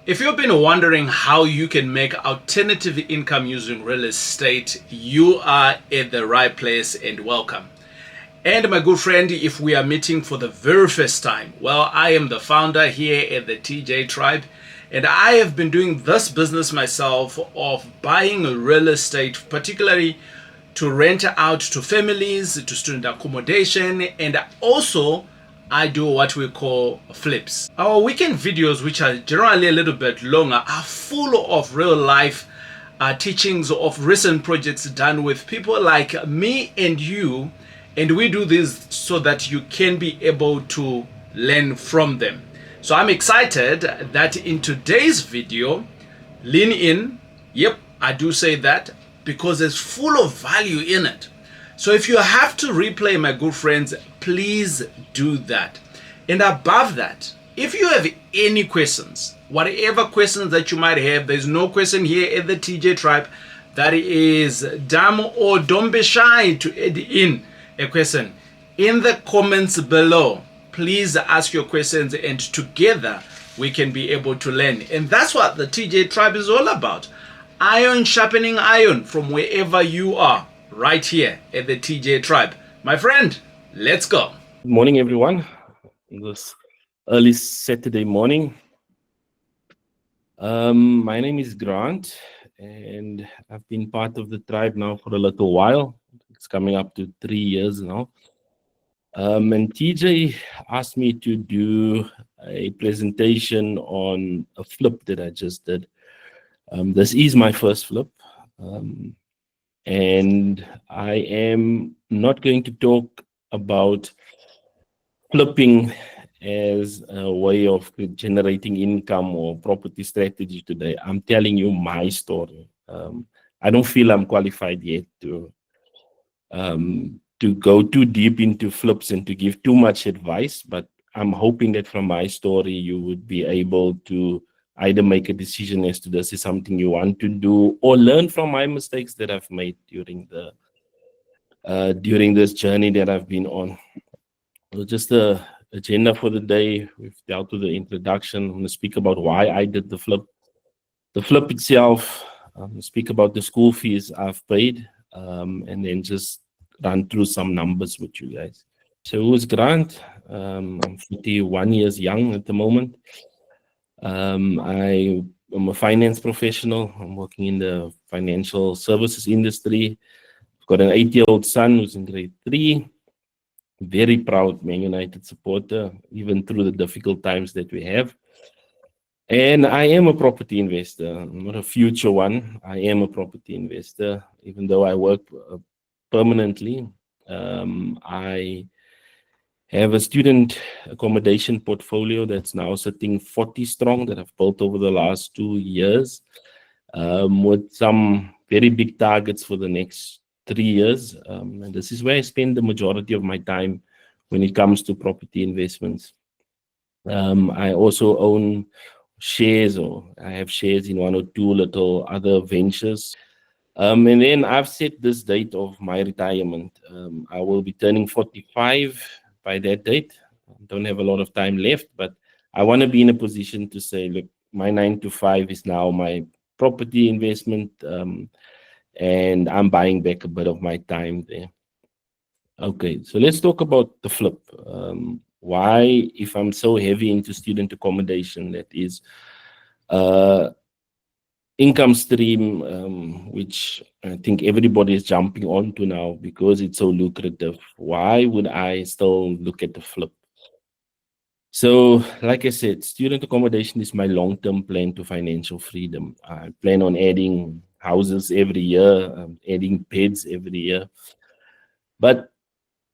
If you've been wondering how you can make alternative income using real estate, you are at the right place and welcome. And my good friend, if we are meeting for the very first time, well, I am the founder here at the TJ Tribe, and I have been doing this business myself of buying real estate, particularly to rent out to families, to student accommodation, and also I do what we call flips. Our weekend videos, which are generally a little bit longer, are full of real life teachings of recent projects done with people like me and you, and we do this so that you can be able to learn from them. So I'm excited that in today's video, lean in. Yep, I do say that because it's full of value in it. So if you have to replay, my good friends, please do that. And above that, if you have any questions, whatever questions that you might have, there's no question here at the TJ Tribe that is dumb, or don't be shy to add in a question in the comments below. Please ask your questions, and together we can be able to learn. And that's what the TJ Tribe is all about. Iron sharpening iron from wherever you are, right here at the TJ Tribe. My friend, let's go. Good morning, everyone. This early Saturday morning. My name is Grant, and I've been part of the tribe now for a little while. It's coming up to 3 years now. And TJ asked me to do a presentation on a flip that I just did. This is my first flip. And I am not going to talk about flipping as a way of generating income or property strategy today. I'm telling you my story. I don't feel I'm qualified yet to go too deep into flips and to give too much advice, but I'm hoping that from my story you would be able to either make a decision as to this is something you want to do, or learn from my mistakes that I've made during this journey that I've been on. So just the agenda for the day, we've dealt with the introduction. I'm going to speak about why I did the flip itself, speak about the school fees I've paid, and then just run through some numbers with you guys. So who's Grant? I'm 41 years young at the moment. I am a finance professional. I'm working in the financial services industry. I've got an 8-year-old son who's in grade 3. Very proud Man United supporter, even through the difficult times that we have. And I am a property investor. I'm not a future one. I am a property investor, even though I work permanently. I have a student accommodation portfolio that's now sitting 40 strong that I've built over the last 2 years, with some very big targets for the next 3 years. And this is where I spend the majority of my time when it comes to property investments. I also own shares, or I have shares in 1 or 2 little other ventures. And then I've set this date of my retirement. I will be turning 45 by that date. I don't have a lot of time left, but I want to be in a position to say, look, my 9 to 5 is now my property investment, and I'm buying back a bit of my time there. Okay, so let's talk about the flip. Why, if I'm so heavy into student accommodation, that is income stream, which I think everybody is jumping onto now because it's so lucrative, why would I still look at the flip? So, like I said, student accommodation is my long-term plan to financial freedom. I plan on adding houses every year, adding beds every year. But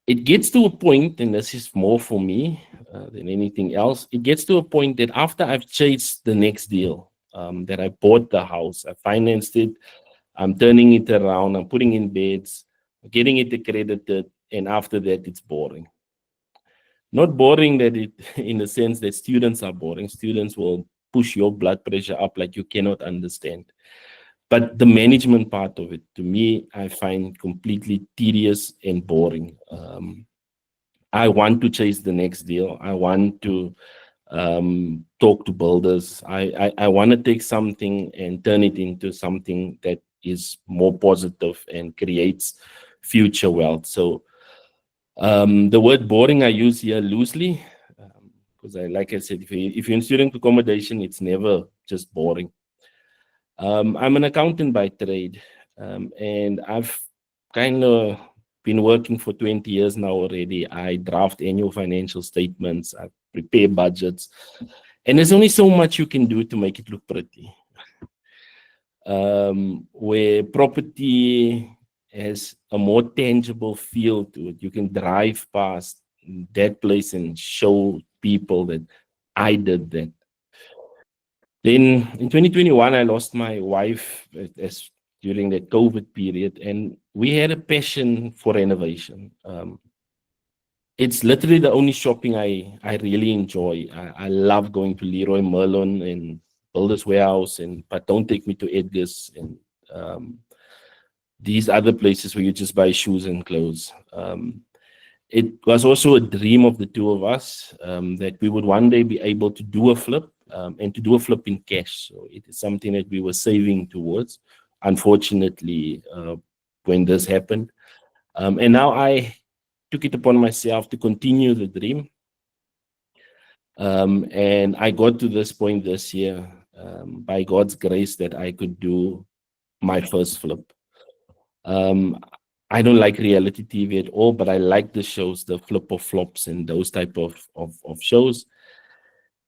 it gets to a point, and this is more for me than anything else, it gets to a point that after I've chased the next deal, that I bought the house, I financed it, I'm turning it around, I'm putting in beds, getting it accredited, and after that, it's boring. Not boring that it, in the sense that students are boring. Students will push your blood pressure up like you cannot understand. But the management part of it, to me, I find completely tedious and boring. I want to chase the next deal. I want to talk to builders. I want to take something and turn it into something that is more positive and creates future wealth. So the word boring I use here loosely, because like I said, if you're in student accommodation, it's never just boring. I'm an accountant by trade, and I've kind of been working for 20 years now already. I draft annual financial statements, I prepare budgets, and there's only so much you can do to make it look pretty. Where property has a more tangible feel to it, you can drive past that place and show people that I did that. Then in 2021, I lost my wife as during that COVID period, and we had a passion for renovation. It's literally the only shopping I really enjoy. I love going to Leroy Merlin and Builders Warehouse, but don't take me to Edgar's and these other places where you just buy shoes and clothes. It was also a dream of the two of us that we would one day be able to do a flip and to do a flip in cash. So it is something that we were saving towards. Unfortunately, when this happened, and now I took it upon myself to continue the dream. And I got to this point this year by God's grace that I could do my first flip. I don't like reality TV at all, but I like the shows, the flip of flops and those type of shows.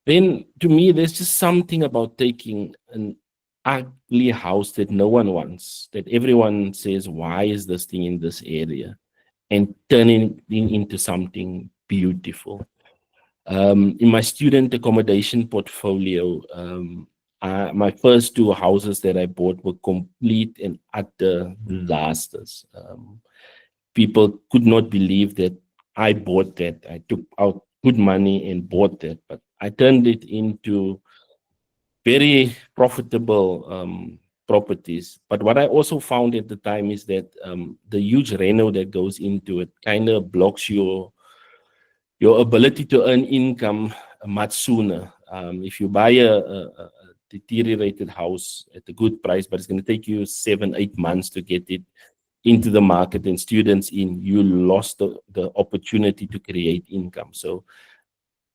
Then to me, there's just something about taking an ugly house that no one wants, that everyone says, why is this thing in this area? And turning it into something beautiful. In my student accommodation portfolio, my first two houses that I bought were complete and utter disasters. People could not believe that I bought that. I took out good money and bought that, but I turned it into very profitable properties. But what I also found at the time is that the huge reno that goes into it kind of blocks your ability to earn income much sooner. If you buy a deteriorated house at a good price, but it's going to take you 7-8 months to get it into the market and students in, you lost the opportunity to create income. So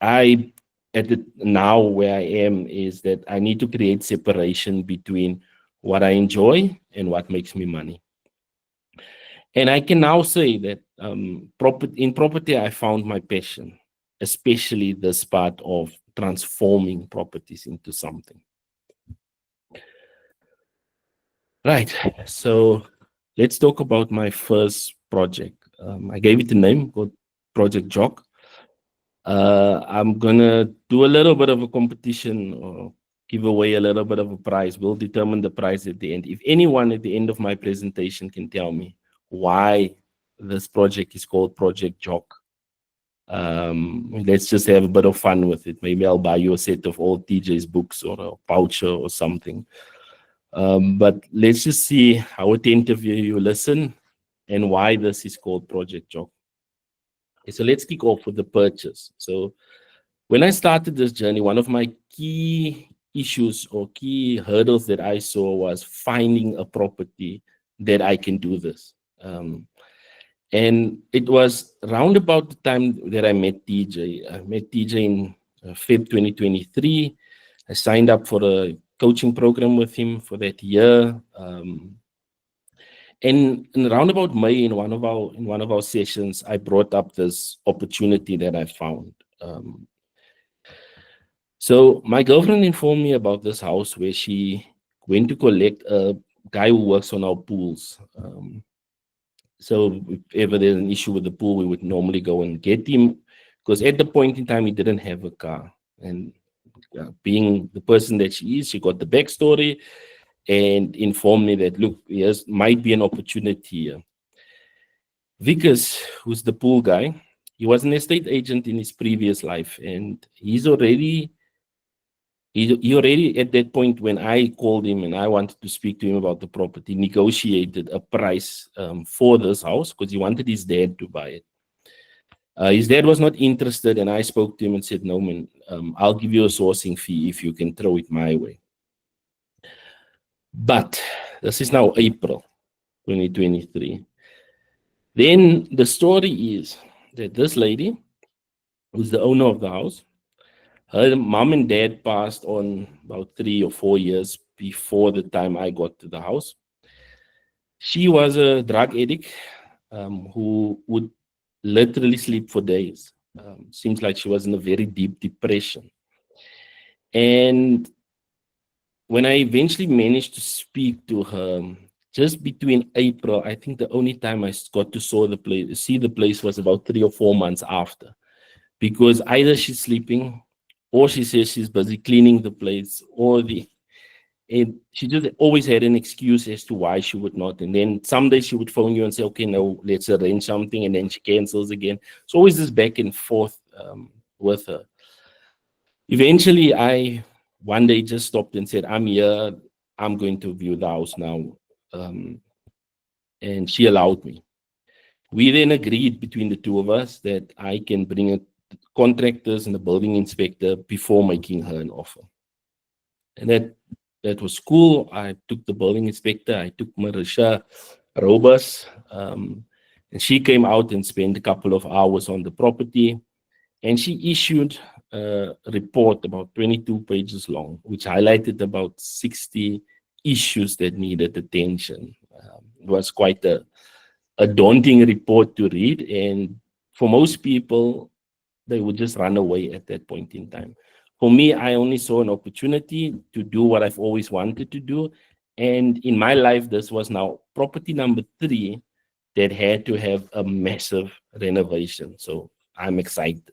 now where I am is that I need to create separation between what I enjoy and what makes me money. And I can now say that in property, I found my passion, especially this part of transforming properties into something. Right, so let's talk about my first project. I gave it a name called Project Jock. I'm gonna do a little bit of a competition or give away a little bit of a prize. We'll determine the prize at the end. If anyone at the end of my presentation can tell me why this project is called Project Jock, let's just have a bit of fun with it. Maybe I'll buy you a set of old TJ's books or a voucher or something. But let's just see how attentive you listen and why this is called Project Jock. So let's kick off with the purchase. So when I started this journey, one of my key issues or key hurdles that I saw was finding a property that I can do this. And it was around about the time that I met TJ. I met TJ in Feb 2023. I signed up for a coaching program with him for that year. And around about May, in one of our sessions, I brought up this opportunity that I found. So my girlfriend informed me about this house where she went to collect a guy who works on our pools. So if ever there's an issue with the pool, we would normally go and get him, because at the point in time, he didn't have a car. And being the person that she is, she got the backstory and informed me that, look, yes, might be an opportunity here. Vickers, who's the pool guy, he was an estate agent in his previous life, and he already at that point, when I called him and I wanted to speak to him about the property, negotiated a price for this house because he wanted his dad to buy it. His dad was not interested, and I spoke to him and said, "No, man, I'll give you a sourcing fee if you can throw it my way." But this is now April 2023. Then the story is that this lady, who's the owner of the house, her mom and dad passed on about 3 or 4 years before the time I got to the house. She was a drug addict who would literally sleep for days. Seems like she was in a very deep depression. And when I eventually managed to speak to her, just between April, I think the only time I got to see the place was about 3 or 4 months after, because either she's sleeping, or she says she's busy cleaning the place, and she just always had an excuse as to why she would not. And then some days she would phone you and say, "Okay, no, let's arrange something," and then she cancels again. It's always this back and forth with her. Eventually, I one day just stopped and said, "I'm here. I'm going to view the house now." Um, and she allowed me. We then agreed between the two of us that I can bring a contractors and the building inspector before making her an offer. And that was cool. I took the building inspector, I took Marisha Robus, and she came out and spent a couple of hours on the property. And she issued a report about 22 pages long, which highlighted about 60 issues that needed attention. It was quite a daunting report to read. And for most people, they would just run away at that point in time. For me, I only saw an opportunity to do what I've always wanted to do. And in my life, this was now property number 3 that had to have a massive renovation. So I'm excited.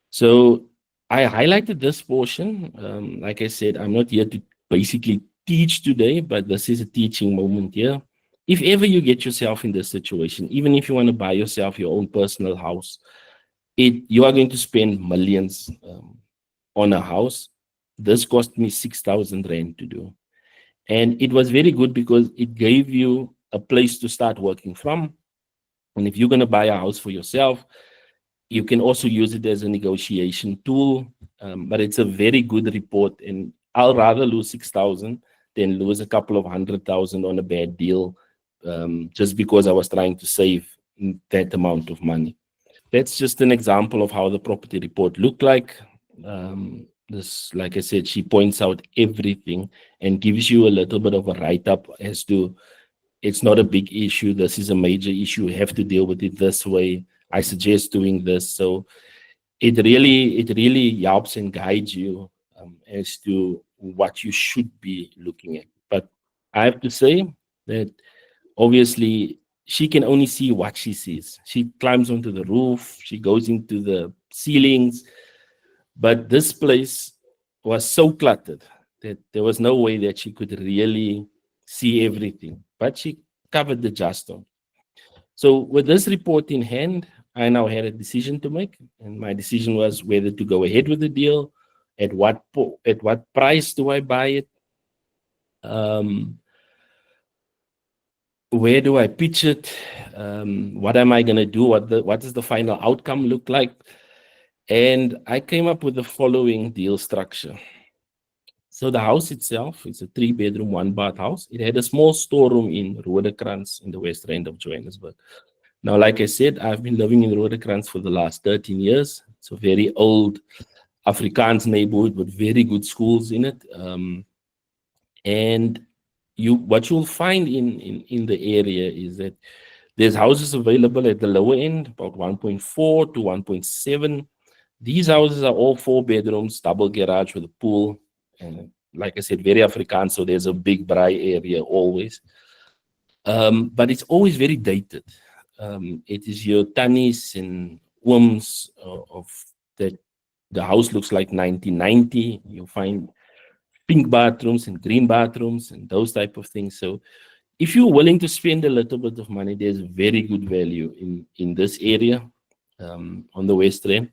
So I highlighted this portion. Like I said, I'm not here to basically teach today, but this is a teaching moment here. If ever you get yourself in this situation, even if you want to buy yourself your own personal house, you are going to spend millions on a house. This cost me 6,000 rand to do. And it was very good because it gave you a place to start working from. And if you're going to buy a house for yourself, you can also use it as a negotiation tool. But it's a very good report. And I'll rather lose 6,000 than lose a couple of 100,000 on a bad deal, just because I was trying to save that amount of money. That's just an example of how the property report looked like. This, like I said, she points out everything and gives you a little bit of a write-up as to, it's not a big issue, this is a major issue, you have to deal with it this way, I suggest doing this. So it really helps and guides you as to what you should be looking at. But I have to say that obviously she can only see what she sees. She climbs onto the roof, she goes into the ceilings, but this place was so cluttered that there was no way that she could really see everything. But she covered the just on. So with this report in hand, I now had a decision to make, and my decision was whether to go ahead with the deal, at what price do I buy it, where do I pitch it, what am I going to do, what does the final outcome look like. And I came up with the following deal structure. So the house itself is a 3-bedroom, 1-bath house. It had a small storeroom in Roodepoort in the west end of Johannesburg. Now, like I said, I've been living in Roodepoort for the last 13 years. It's a very old Afrikaans neighborhood with very good schools in it. And what you'll find in the area is that there's houses available at the lower end, about 1.4 to 1.7. These houses are all 4 bedrooms, double garage with a pool. And like I said, very Afrikaans, so there's a big braai area always. But it's always very dated. It is your tannies and ooms of that. The house looks like 1990. You'll find pink bathrooms and green bathrooms and those type of things. So if you're willing to spend a little bit of money, there's very good value in this area on the West Rand.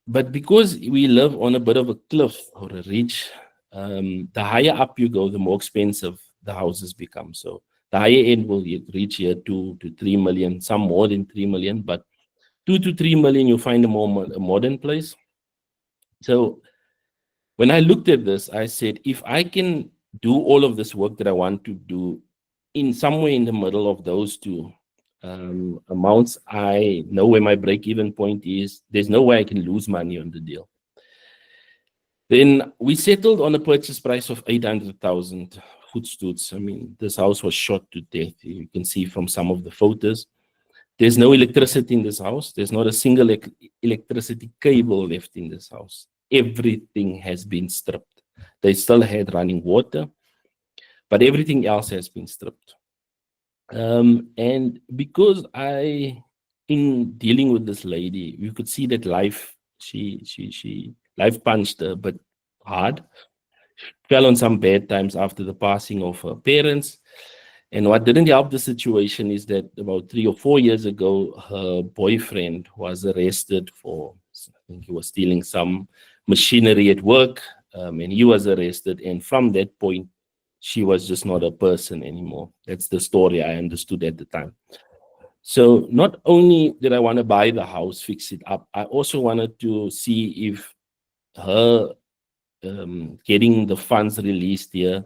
But because we live on a bit of a cliff or a ridge, the higher up you go, the more expensive the houses become. So The higher end will reach here 2 to 3 million, some more than 3 million, but 2 to 3 million, you find a more a modern place. So when I looked at this, I said, if I can do all of this work that I want to do in somewhere in the middle of those two amounts, I know where my break-even point is. There's no way I can lose money on the deal. Then we settled on a purchase price of 800,000 voetstoots. I mean, this house was shot to death. You can see from some of the photos. There's no electricity in this house. There's not a single electricity cable left in this house. Everything has been stripped. They still had running water, but everything else has been stripped. And because in dealing with this lady, you could see that life, life punched her, but hard. Fell on some bad times after the passing of her parents. And what didn't help the situation is that about 3 or 4 years ago, her boyfriend was arrested for, I think he was stealing some machinery at work, and he was arrested. And from that point, she was just not a person anymore. That's the story I understood at the time. So not only did I want to buy the house, fix it up, I also wanted to see if her getting the funds released here,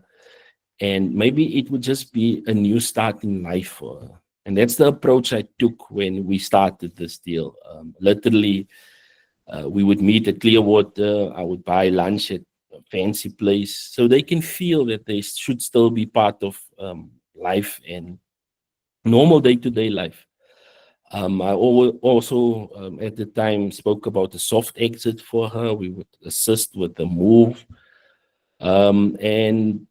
and maybe it would just be a new start in life for her. And that's the approach I took when we started this deal. Literally, we would meet at Clearwater. I would buy lunch at a fancy place so they can feel that they should still be part of life and normal day-to-day life. I also at the time spoke about a soft exit for her. We would assist with the move. And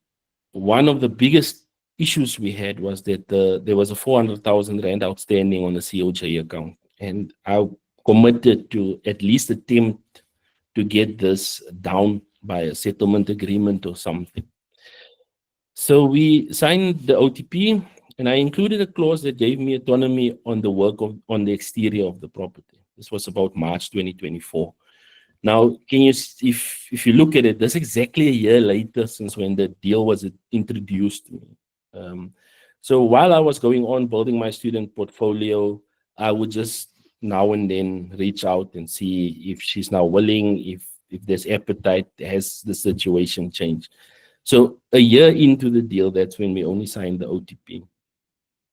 one of the biggest issues we had was that there was a 400,000 Rand outstanding on the COJ account. And I committed to at least attempt to get this down by a settlement agreement or something. So we signed the OTP, and I included a clause that gave me autonomy on the work on the exterior of the property. This was about March 2024. Now, if you look at it, that's exactly a year later since when the deal was introduced to me. So while I was going on building my student portfolio, I would just now and then reach out and see if she's now willing, if there's appetite, has the situation changed. So a year into the deal, that's when we only signed the OTP.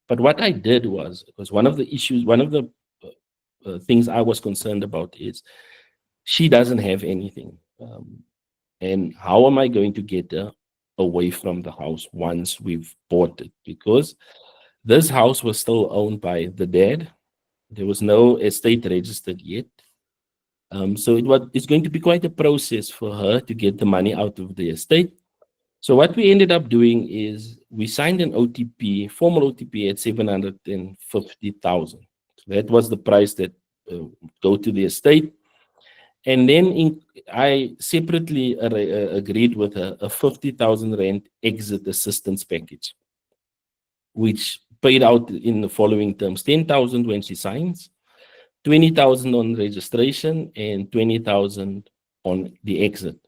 But what I did was, because one of the issues, one of the things I was concerned about is she doesn't have anything. And how am I going to get her away from the house once we've bought it? Because this house was still owned by the dad. There was no estate registered yet. So it's going to be quite a process for her to get the money out of the estate. So what we ended up doing is we signed an OTP, formal OTP at 750,000. So that was the price that go to the estate. And then I separately agreed with a 50,000 Rand exit assistance package, which paid out in the following terms: 10,000 when she signs, 20,000 on registration, and 20,000 on the exit.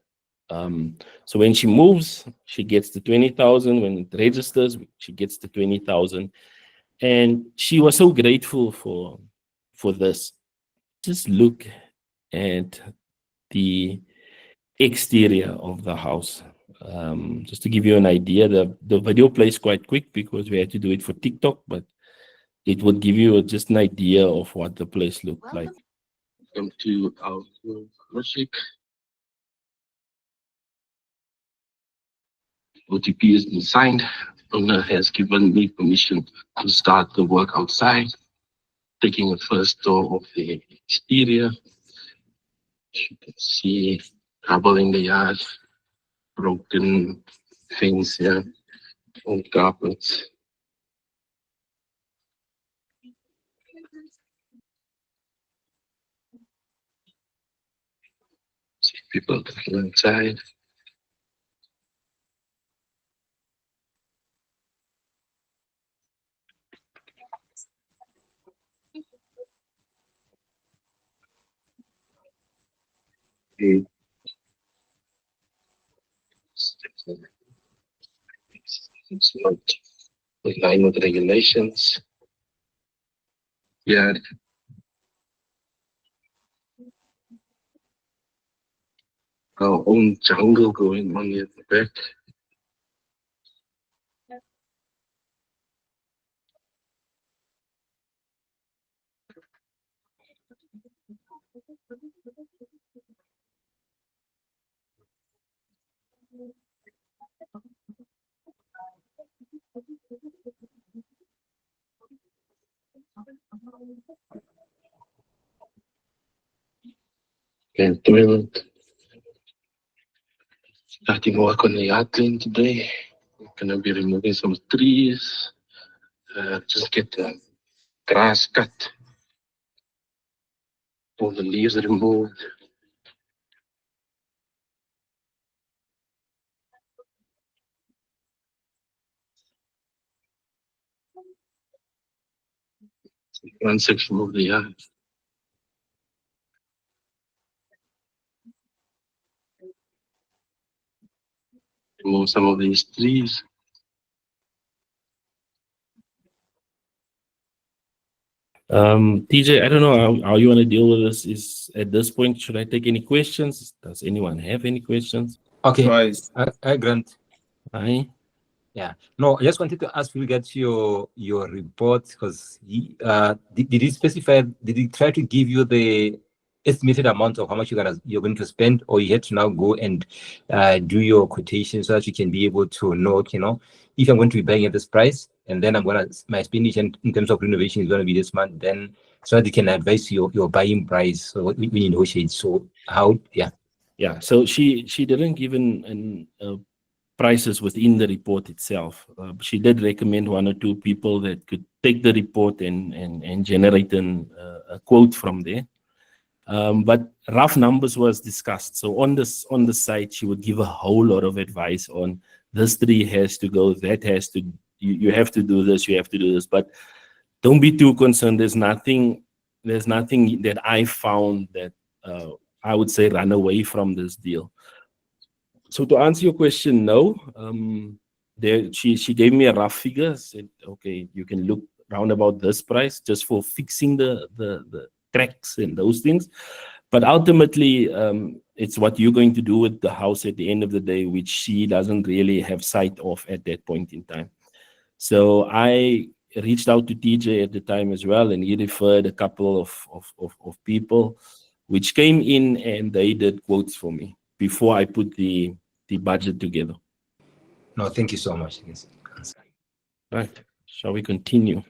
So when she moves, she gets the 20,000. When it registers, she gets the 20,000. And she was so grateful for this. Just look at the exterior of the house. Just to give you an idea, the video plays quite quick because we had to do it for TikTok, but it would give you just an idea of what the place looked like. Welcome to our worship. OTP has been signed. Owner has given me permission to start the work outside, taking a first tour of the exterior. You can see rubble in the yard, broken things here, old carpets. See people inside. It's not in line with regulations. Yeah, our own jungle going on here at the back. And toilet. Starting work on the yard clean today. We're gonna be removing some trees. Just get the grass cut, all the leaves removed. One section of the yard. Remove some of these trees. TJ, I don't know how you want to deal with this. Is at this point, should I take any questions? Does anyone have any questions? Okay. Right. I Grant. Aye. Yeah. No, I just wanted to ask you get your report because he did he specify, did he try to give you the estimated amount of how much you're going to spend, or you had to now go and do your quotation so that you can be able to know, if I'm going to be buying at this price, and then my expenditure in terms of renovation is going to be this month, then so that you can advise your buying price. So when you negotiate, so how, yeah. Yeah. So she didn't give prices within the report itself. She did recommend one or two people that could take the report and generate a quote from there. But rough numbers was discussed. So on the site, she would give a whole lot of advice on this tree has to go, that has to, you have to do this, you have to do this. But don't be too concerned. There's nothing that I found that I would say run away from this deal. So to answer your question, no. She gave me a rough figure. Said, okay, you can look round about this price just for fixing the cracks and those things. But ultimately, it's what you're going to do with the house at the end of the day, which she doesn't really have sight of at that point in time. So I reached out to TJ at the time as well, and he referred a couple of people, which came in and they did quotes for me before I put the budget together. No, thank you so much. Right. Shall we continue?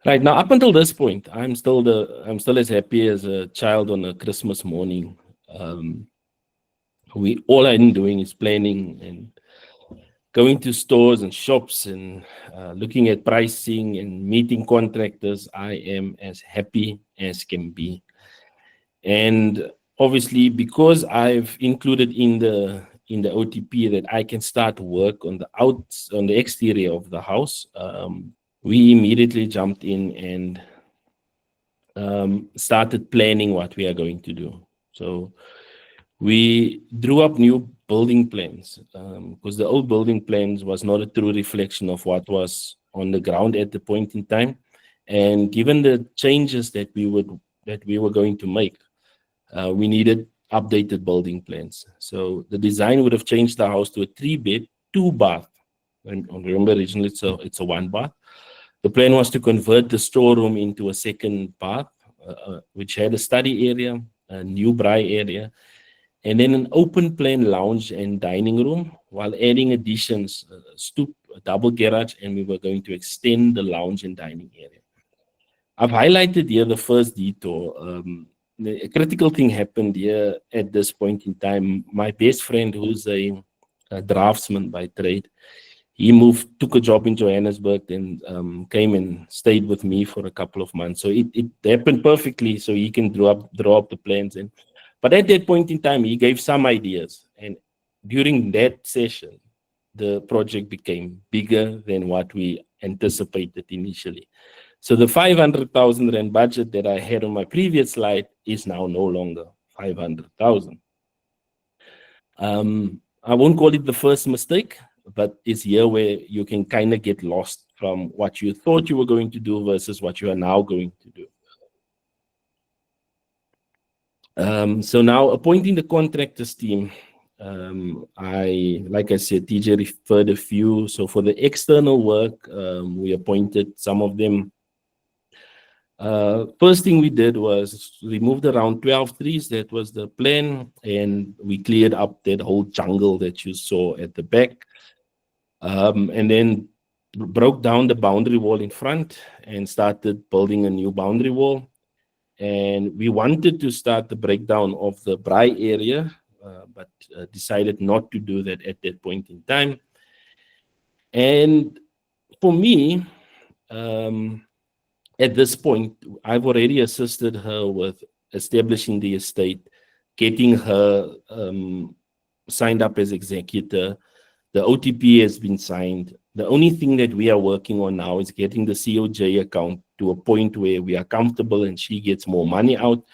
Right now, up until this point, I'm still as happy as a child on a Christmas morning. All I'm doing is planning and going to stores and shops and looking at pricing and meeting contractors. I am as happy as can be. And obviously, because I've included in the OTP that I can start work on the exterior of the house, we immediately jumped in and started planning what we are going to do. So we drew up new building plans because the old building plans was not a true reflection of what was on the ground at the point in time. And given the changes that we were going to make, we needed updated building plans. So the design would have changed the house to a 3-bed, 2-bath. And remember, originally it's a 1-bath. The plan was to convert the storeroom into a 2nd bath, which had a study area, a new braai area, and then an open plan lounge and dining room, while adding additions, a stoop, a double garage, and we were going to extend the lounge and dining area. I've highlighted here the first detour. A critical thing happened here at this point in time. My best friend, who's a draftsman by trade, he took a job in Johannesburg, and came and stayed with me for a couple of months. So it happened perfectly, so he can draw up the plans. But at that point in time, he gave some ideas. And during that session, the project became bigger than what we anticipated initially. So the 500,000 Rand budget that I had on my previous slide is now no longer 500,000. I won't call it the first mistake. but it's here where you can kind of get lost from what you thought you were going to do versus what you are now going to do. So now appointing the contractors team, like I said, TJ referred a few. So for the external work, we appointed some of them. First thing we did was removed around 12 trees. That was the plan. And we cleared up that whole jungle that you saw at the back. And then broke down the boundary wall in front and started building a new boundary wall. And we wanted to start the breakdown of the braai area, but decided not to do that at that point in time. And for me, at this point, I've already assisted her with establishing the estate, getting her signed up as executor. The OTP has been signed. The only thing that we are working on now is getting the COJ account to a point where we are comfortable and she gets more money out.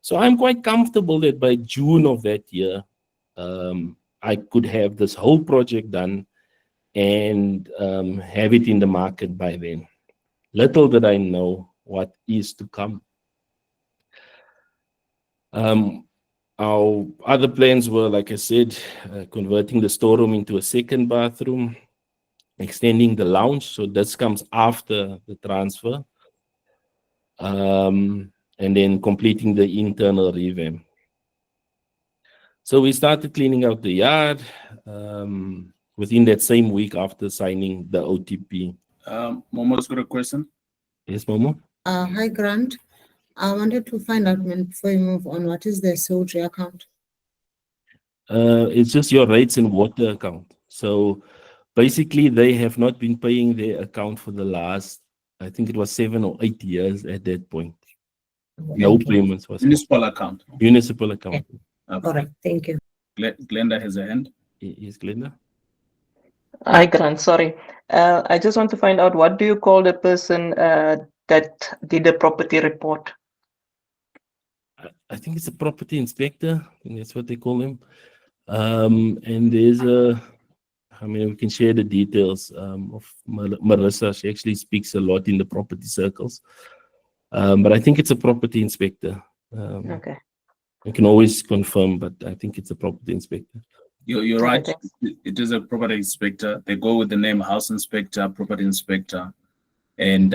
So I'm quite comfortable that by June of that year, I could have this whole project done and have it in the market by then. Little did I know what is to come. Our other plans were, like I said, converting the storeroom into a second bathroom, extending the lounge. So this comes after the transfer. And then completing the internal revamp. So we started cleaning out the yard within that same week after signing the OTP. Momo's got a question. Yes, Momo? Hi, Grant. I wanted to find out, before you move on, what is the COJ account? It's just your rates and water account. So basically, they have not been paying their account for the last, I think it was 7 or 8 years at that point. No payments was Municipal account. municipal account. Okay. All right, thank you. Glenda has a hand. Yes, Glenda? Hi, Grant. Sorry. I just want to find out, what do you call the person that did the property report? I think it's a property inspector. I think that's what they call him. And there's we can share the details of Marissa. She actually speaks a lot in the property circles. But I think it's a property inspector. Okay. I can always confirm, but I think it's a property inspector. You're right. thanks. It is a property inspector. They go with the name house inspector, property inspector. And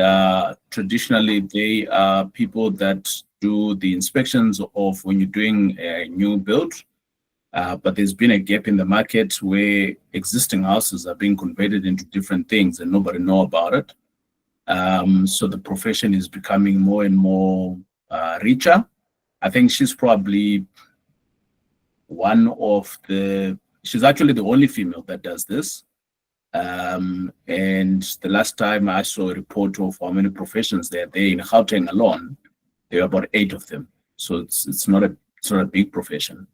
traditionally, they are people that do the inspections of when you're doing a new build. But there's been a gap in the market where existing houses are being converted into different things and nobody know about it. So the profession is becoming more and more richer. I think she's probably she's actually the only female that does this. And the last time I saw a report of how many professions there in Gauteng alone, there are about 8 of them. So it's not a big profession.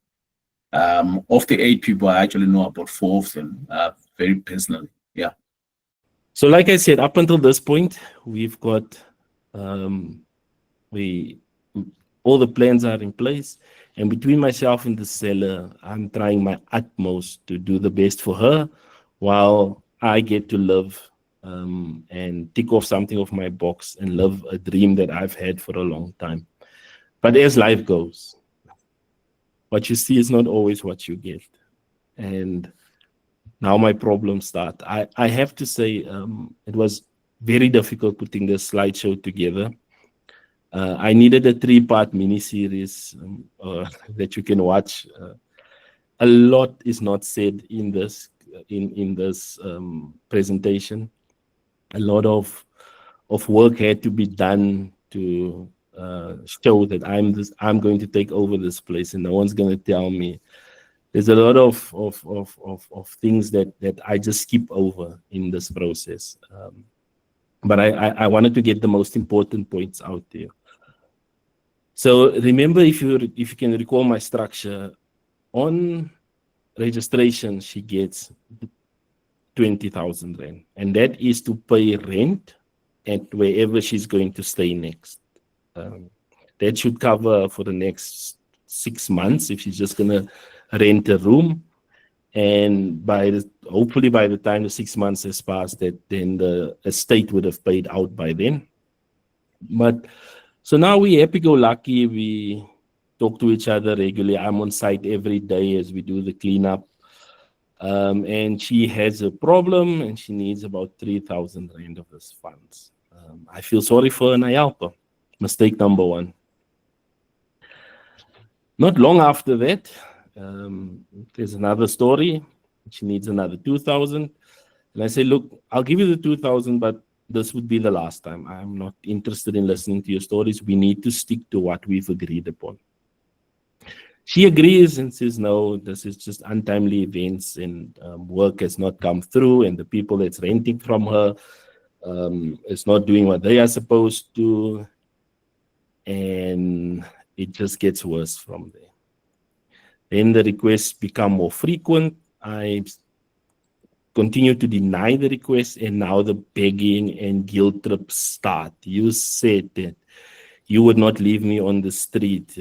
Of the 8 people, I actually know about 4 of them very personally. Yeah. So like I said, up until this point, we've got all the plans are in place. And between myself and the seller, I'm trying my utmost to do the best for her while I get to live and tick off something off my box and live a dream that I've had for a long time. But as life goes, what you see is not always what you get. And now my problems start. I have to say it was very difficult putting this slideshow together. I needed a 3-part mini-series that you can watch. A lot is not said in this presentation. A lot of work had to be done to show that I'm going to take over this place and no one's going to tell me. There's a lot of things that I just skip over in this process. But I wanted to get the most important points out there. So remember, if you can recall my structure, on registration, she gets 20,000 Rand. And that is to pay rent at wherever she's going to stay next. That should cover for the next 6 months if she's just going to rent a room. And hopefully by the time the 6 months has passed, that then the estate would have paid out by then. But so now we happy-go-lucky. We talk to each other regularly. I'm on site every day as we do the cleanup. And she has a problem and she needs about 3,000 Rand of those funds. I feel sorry for her and I help her. Mistake number one. Not long after that, there's another story. She needs another 2,000. And I say, look, I'll give you the 2,000, but this would be the last time. I'm not interested in listening to your stories. We need to stick to what we've agreed upon. She agrees and says, no, this is just untimely events and work has not come through and the people that's renting from her is not doing what they are supposed to. And it just gets worse from there. Then the requests become more frequent. I continue to deny the request, and now the begging and guilt trips start. You said that you would not leave me on the street.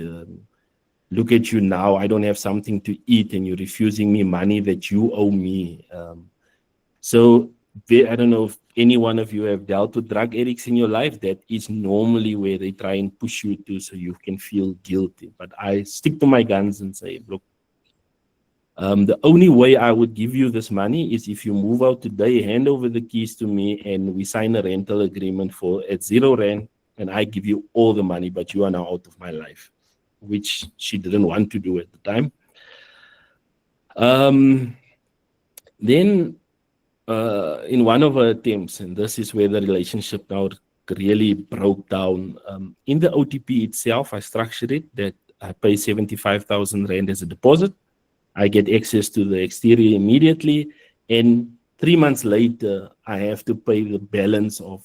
Look at you now. I don't have something to eat, and you're refusing me money that you owe me. So I don't know if any one of you have dealt with drug addicts in your life. That is normally where they try and push you to so you can feel guilty. But I stick to my guns and say, look, the only way I would give you this money is if you move out today, hand over the keys to me, and we sign a rental agreement at 0 Rand, and I give you all the money, but you are now out of my life, which she didn't want to do at the time. Then in one of her attempts, and this is where the relationship now really broke down, in the OTP itself, I structured it that I pay 75,000 Rand as a deposit. I get access to the exterior immediately, and 3 months later, I have to pay the balance of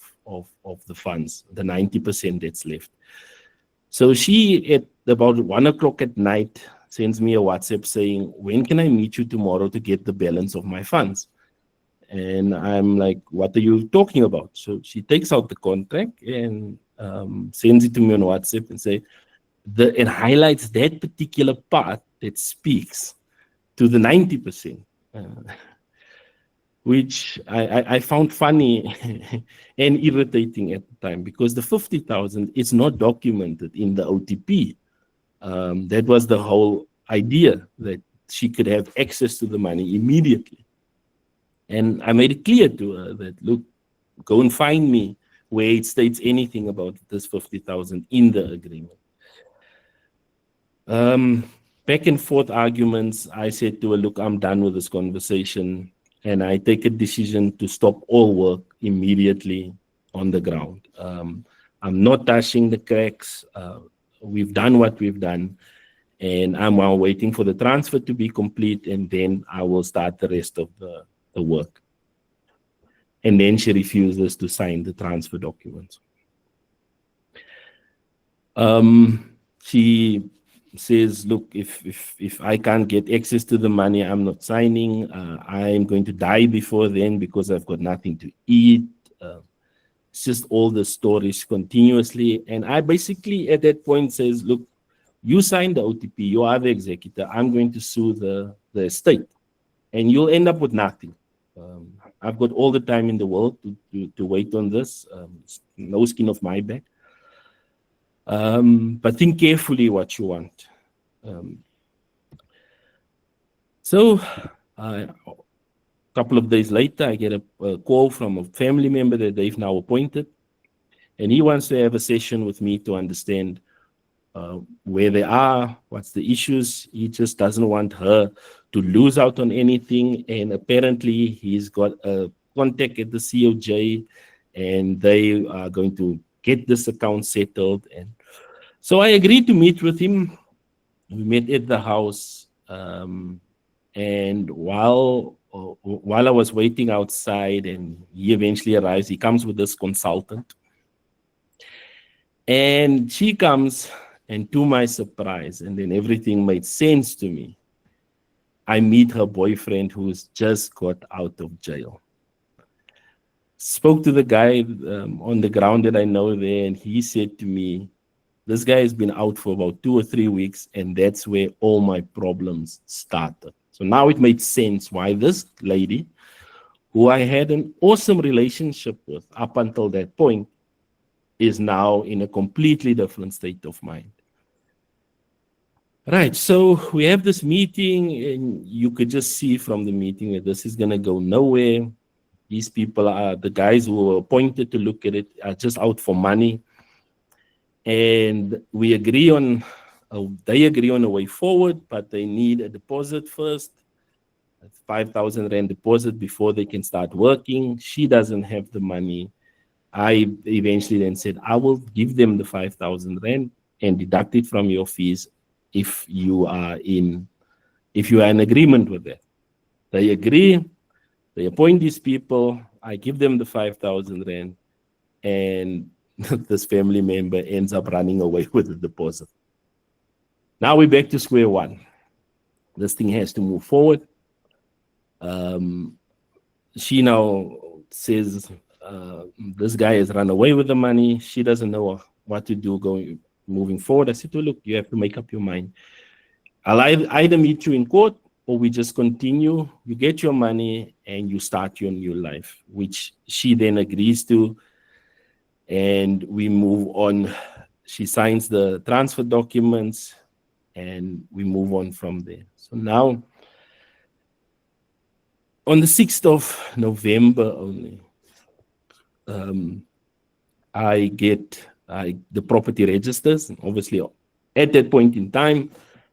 the funds, the 90% that's left. So she, at about 1 o'clock at night, sends me a WhatsApp saying, when can I meet you tomorrow to get the balance of my funds? And I'm like, what are you talking about? So she takes out the contract and sends it to me on WhatsApp and it highlights that particular part that speaks to the 90%, which I found funny and irritating at the time, because the 50,000 is not documented in the OTP. That was the whole idea, that she could have access to the money immediately. And I made it clear to her that, look, go and find me where it states anything about this 50,000 in the agreement. Back and forth arguments, I said to her, look, I'm done with this conversation. And I take a decision to stop all work immediately on the ground. I'm not touching the cracks. We've done what we've done. And I'm now waiting for the transfer to be complete. And then I will start the rest of the work. And then she refuses to sign the transfer documents. She says, look, if I can't get access to the money, I'm not signing. I'm going to die before then because I've got nothing to eat. It's just all the stories continuously. And I basically at that point says, look, you signed the OTP, you are the executor. I'm going to sue the estate, and you'll end up with nothing. I've got all the time in the world to wait on this. No skin off my back. But think carefully what you want. So a couple of days later, I get a call from a family member that they've now appointed, and he wants to have a session with me to understand where they are, what's the issues. He just doesn't want her to lose out on anything, and apparently he's got a contact at the COJ, and they are going to get this account settled. And so I agreed to meet with him. We met at the house, and while I was waiting outside and he eventually arrives, he comes with this consultant. And she comes, and to my surprise, and then everything made sense to me, I meet her boyfriend who's just got out of jail. Spoke to the guy on the ground that I know there, and he said to me, this guy has been out for about 2 or 3 weeks, and that's where all my problems started. So now it made sense why this lady, who I had an awesome relationship with up until that point, is now in a completely different state of mind. Right, so we have this meeting, and you could just see from the meeting that this is going to go nowhere. These people are the guys who were appointed to look at it are just out for money. And we agree on, they agree on a way forward, but they need a deposit first. 5,000 Rand deposit before they can start working. She doesn't have the money. I eventually then said, I will give them the 5,000 Rand and deduct it from your fees if you are in agreement with that. They agree, they appoint these people, I give them the 5,000 Rand, and this family member ends up running away with the deposit. Now we're back to square one. This thing has to move forward. She now says, this guy has run away with the money. She doesn't know what to do moving forward. I said, well, look, you have to make up your mind. I'll either meet you in court or we just continue. You get your money and you start your new life, which she then agrees to. And we move on. She signs the transfer documents and we move on from there. So now, on the 6th of November only, I get the property registers. Obviously, at that point in time,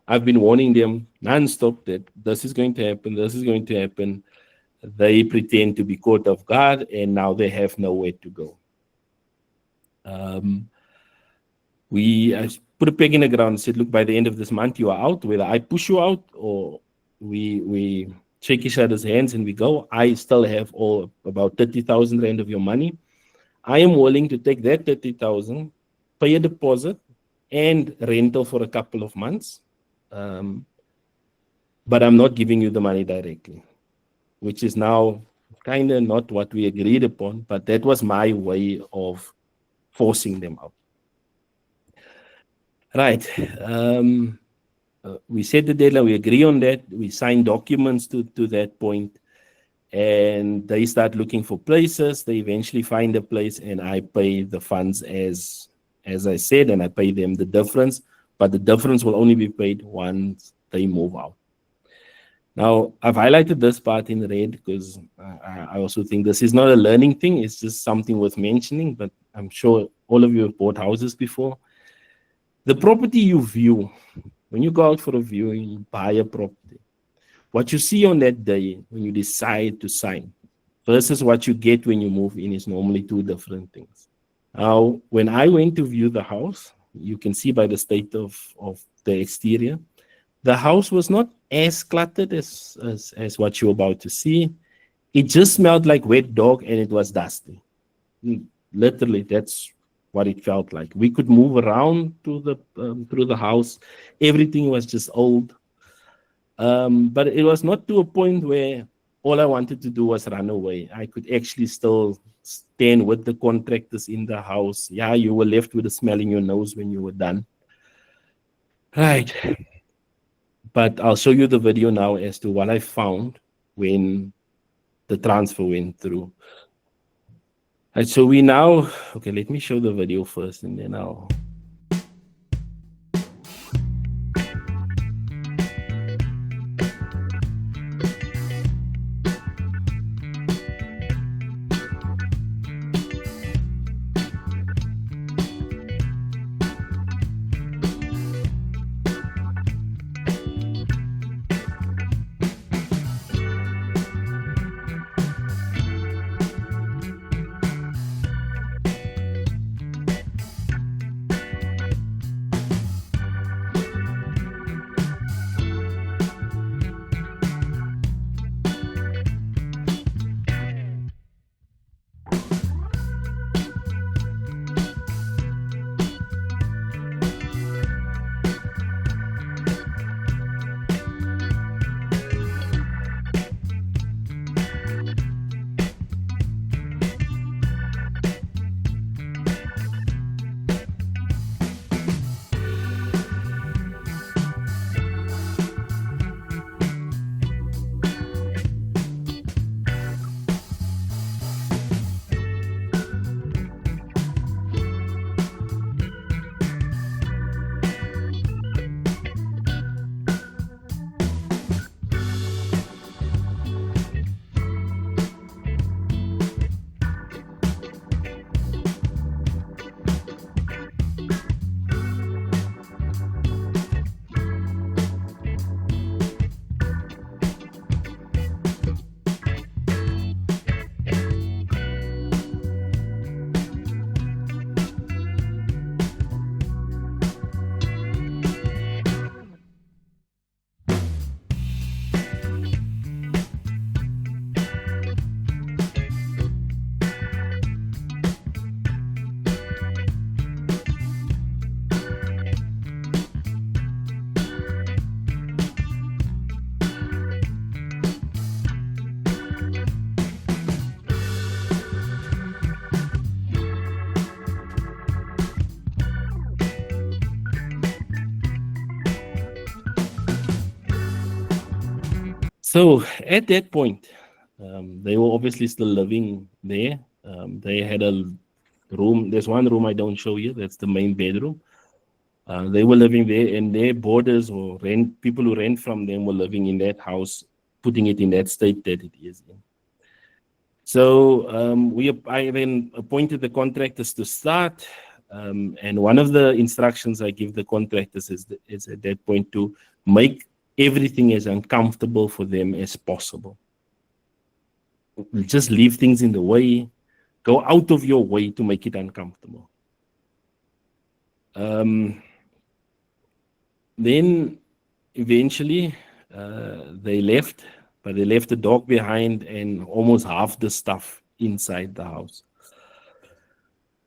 I've been warning them nonstop that this is going to happen, this is going to happen. They pretend to be caught off guard, and now they have nowhere to go. I put a peg in the ground and said, look, by the end of this month, you are out. Whether I push you out or we shake each other's hands and we go. I still have about 30,000 Rand of your money. I am willing to take that 30,000, pay a deposit and rental for a couple of months. But I'm not giving you the money directly, which is now kind of not what we agreed upon, but that was my way of forcing them out. Right. We set the deadline, we agree on that, we sign documents to that point, and they start looking for places. They eventually find a place, and I pay the funds as I said, and I pay them the difference, but the difference will only be paid once they move out. Now, I've highlighted this part in red because I also think this is not a learning thing, it's just something worth mentioning, but I'm sure all of you have bought houses before. The property you view, when you go out for a viewing, you buy a property. What you see on that day when you decide to sign versus what you get when you move in is normally two different things. Now, when I went to view the house, you can see by the state of the exterior, the house was not as cluttered as what you're about to see. It just smelled like wet dog and it was dusty. Literally, that's what it felt like. We could move around through the house. Everything was just old. But it was not to a point where all I wanted to do was run away. I could actually still stand with the contractors in the house. Yeah, you were left with a smell in your nose when you were done. Right. But I'll show you the video now as to what I found when the transfer went through. Right, so we now, okay, let me show the video first and then I'll. So at that point, they were obviously still living there. They had a room. There's one room I don't show you. That's the main bedroom. They were living there, and their boarders or people who rent from them were living in that house, putting it in that state that it is in. So I then appointed the contractors to start, and one of the instructions I give the contractors is at that point to make everything as uncomfortable for them as possible. Just leave things in the way, go out of your way to make it uncomfortable. Then eventually they left, but they left the dog behind and almost half the stuff inside the house.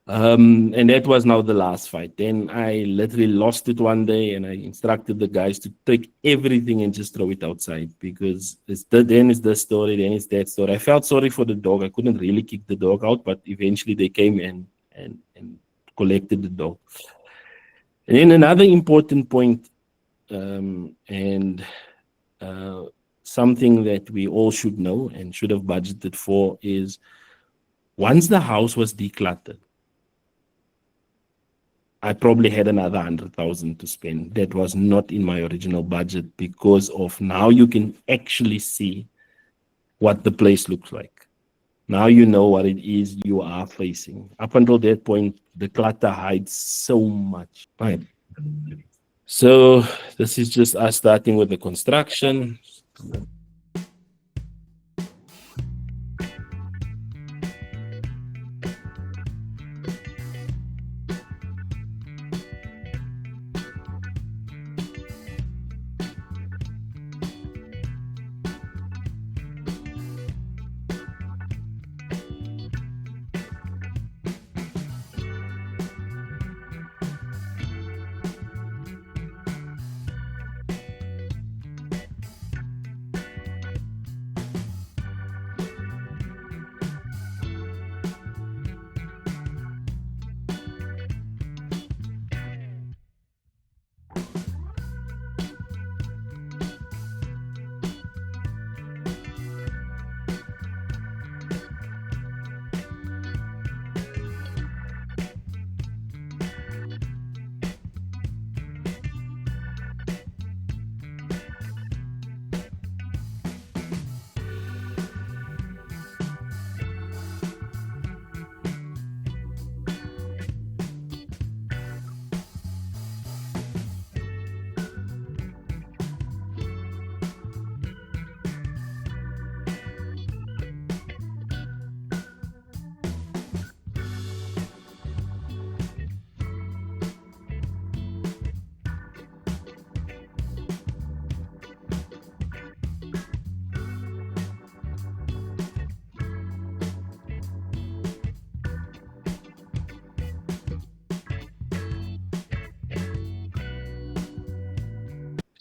And that was now the last fight. Then I literally lost it one day, and I instructed the guys to take everything and just throw it outside, because then it's this story, then it's that story. I felt sorry for the dog. I couldn't really kick the dog out, but eventually they came and collected the dog. And then another important point, and something that we all should know and should have budgeted for, is once the house was decluttered, I probably had another 100,000 to spend. That was not in my original budget, because of now you can actually see what the place looks like. Now you know what it is you are facing. Up until that point, the clutter hides so much. Right. So this is just us starting with the construction.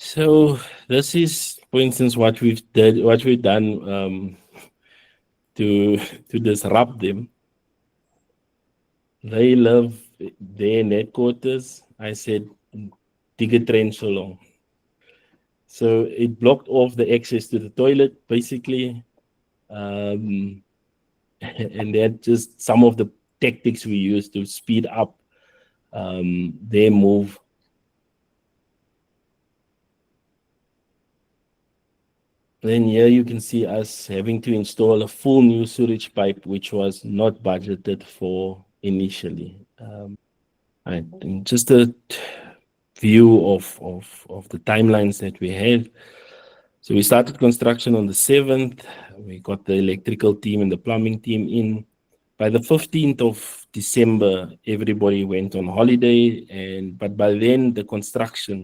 So this is, for instance, what we've done to disrupt them. They love their net quarters. I said, dig a trench so long. So it blocked off the access to the toilet, basically. And that's just some of the tactics we use to speed up their move. Then here you can see us having to install a full new sewage pipe, which was not budgeted for initially. And just a view of the timelines that we had. So we started construction on the 7th. We got the electrical team and the plumbing team in. By the 15th of December, everybody went on holiday, but by then the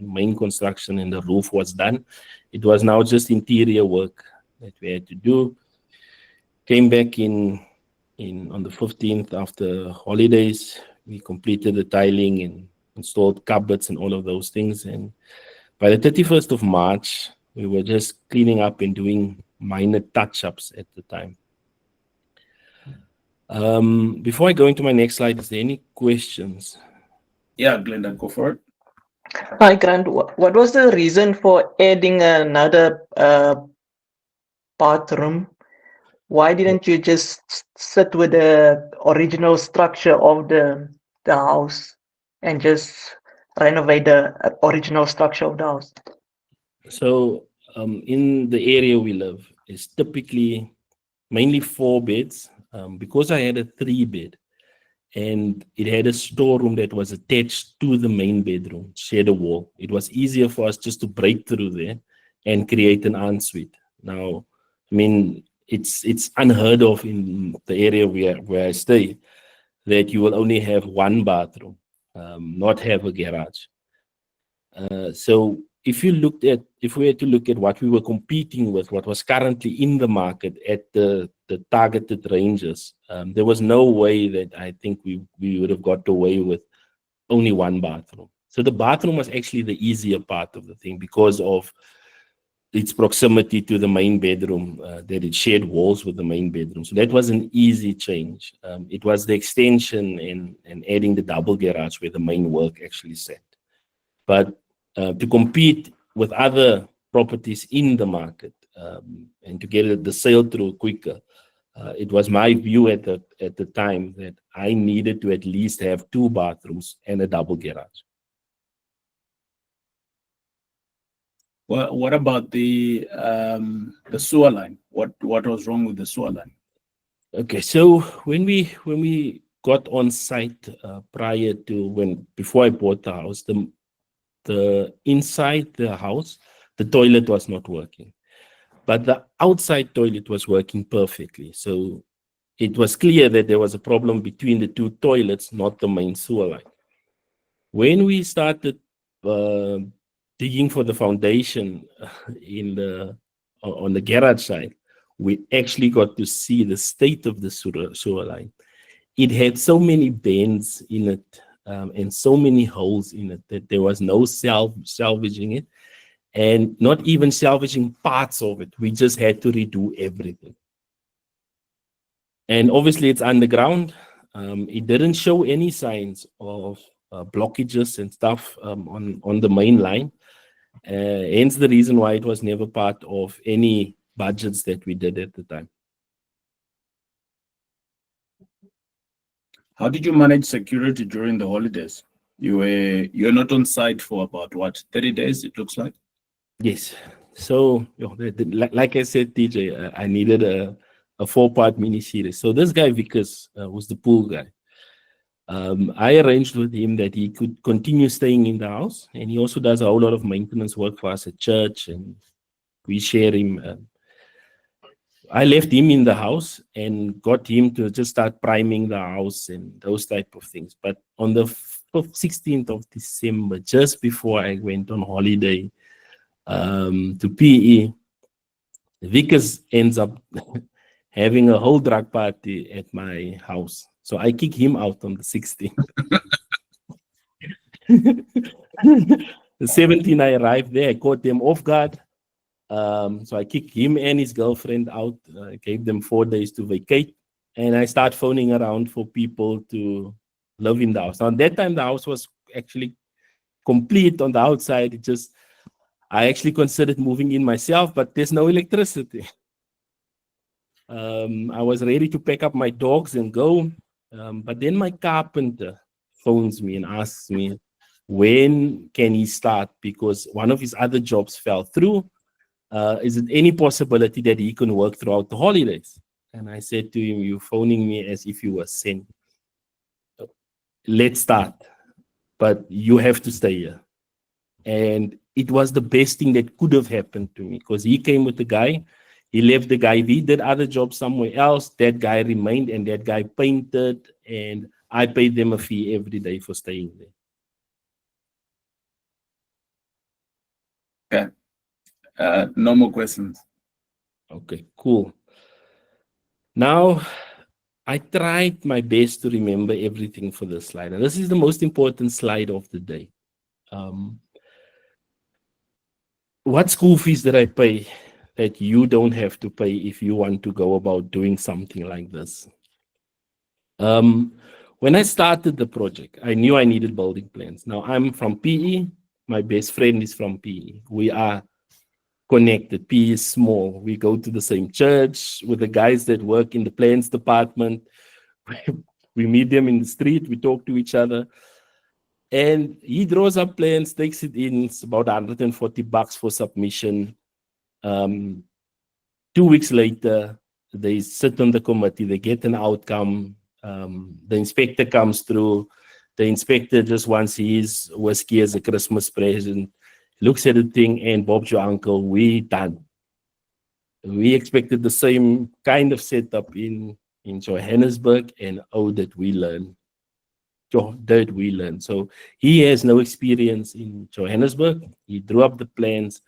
main construction and the roof was done. It was now just interior work that we had to do. Came back on the 15th after holidays. We completed the tiling and installed cupboards and all of those things. And by the 31st of March, we were just cleaning up and doing minor touch-ups at the time. Before I go into my next slide, is there any questions? Yeah, Glenda, go for it. Hi, Grant. What was the reason for adding another bathroom, why didn't you just sit with the original structure of the house and just renovate the original structure of the house? So in the area we live is typically mainly 4 beds. Because I had a 3-bed and it had a storeroom that was attached to the main bedroom, shared a wall. It was easier for us just to break through there and create an ensuite. Now, I mean, it's unheard of in the area where I stay that you will only have 1 bathroom, not have a garage. So if we were to look at what we were competing with, what was currently in the market at the targeted ranges, there was no way that I think we would have got away with only 1 bathroom. So the bathroom was actually the easier part of the thing because of its proximity to the main bedroom, that it shared walls with the main bedroom. So that was an easy change. It was the extension and adding the double garage where the main work actually sat. But to compete with other properties in the market and to get the sale through quicker, it was my view at the time that I needed to at least have 2 bathrooms and a double garage. Well, what about the sewer line? What was wrong with the sewer line? Okay, so when we got on site before I bought the house, the inside the house, the toilet was not working, but the outside toilet was working perfectly. So it was clear that there was a problem between the 2 toilets, not the main sewer line. When we started digging for the foundation on the garage side, we actually got to see the state of the sewer line. It had so many bends in it and so many holes in it that there was no salvaging it, and not even salvaging parts of it. We just had to redo everything. And obviously it's underground. It didn't show any signs of blockages and stuff on the main line. Hence the reason why it was never part of any budgets that we did at the time. How did you manage security during the holidays? You're not on site for about what, 30 days? It looks like. Yes. So like I said, TJ, I needed a 4-part mini series. So this guy Vickers was the pool guy. I arranged with him that he could continue staying in the house, and he also does a whole lot of maintenance work for us at church, and we share him. I left him in the house and got him to just start priming the house and those type of things. But on the 16th of December, just before I went on holiday to PE, Vickers ends up having a whole drug party at my house. So I kick him out on the 16th. The 17th, I arrived there. I caught them off guard. So I kicked him and his girlfriend out. I gave them 4 days to vacate. And I start phoning around for people to live in the house. Now, at that time, the house was actually complete on the outside. I actually considered moving in myself, but there's no electricity. I was ready to pack up my dogs and go. But then my carpenter phones me and asks me, when can he start? Because one of his other jobs fell through. Is it any possibility that he can work throughout the holidays? And I said to him, you're phoning me as if you were sent. Let's start, but you have to stay here. And it was the best thing that could have happened to me, because he came with the guy. He left the guy. We did other jobs somewhere else. That guy remained, and that guy painted, and I paid them a fee every day for staying there. Okay. No more questions. Okay, cool. Now, I tried my best to remember everything for this slide. And this is the most important slide of the day. What school fees did I pay that you don't have to pay if you want to go about doing something like this? When I started the project, I knew I needed building plans. Now, I'm from PE. My best friend is from PE. We are connected. P is small. We go to the same church with the guys that work in the plans department. We meet them in the street. We talk to each other. And he draws up plans, takes it in. It's about $140 for submission. 2 weeks later, they sit on the committee. They get an outcome. The inspector comes through. The inspector just wants his whiskey as a Christmas present. Looks at the thing, and Bob's your uncle. We done. We expected the same kind of setup in Johannesburg, and oh, did we learn. So he has no experience in Johannesburg. He drew up the plans.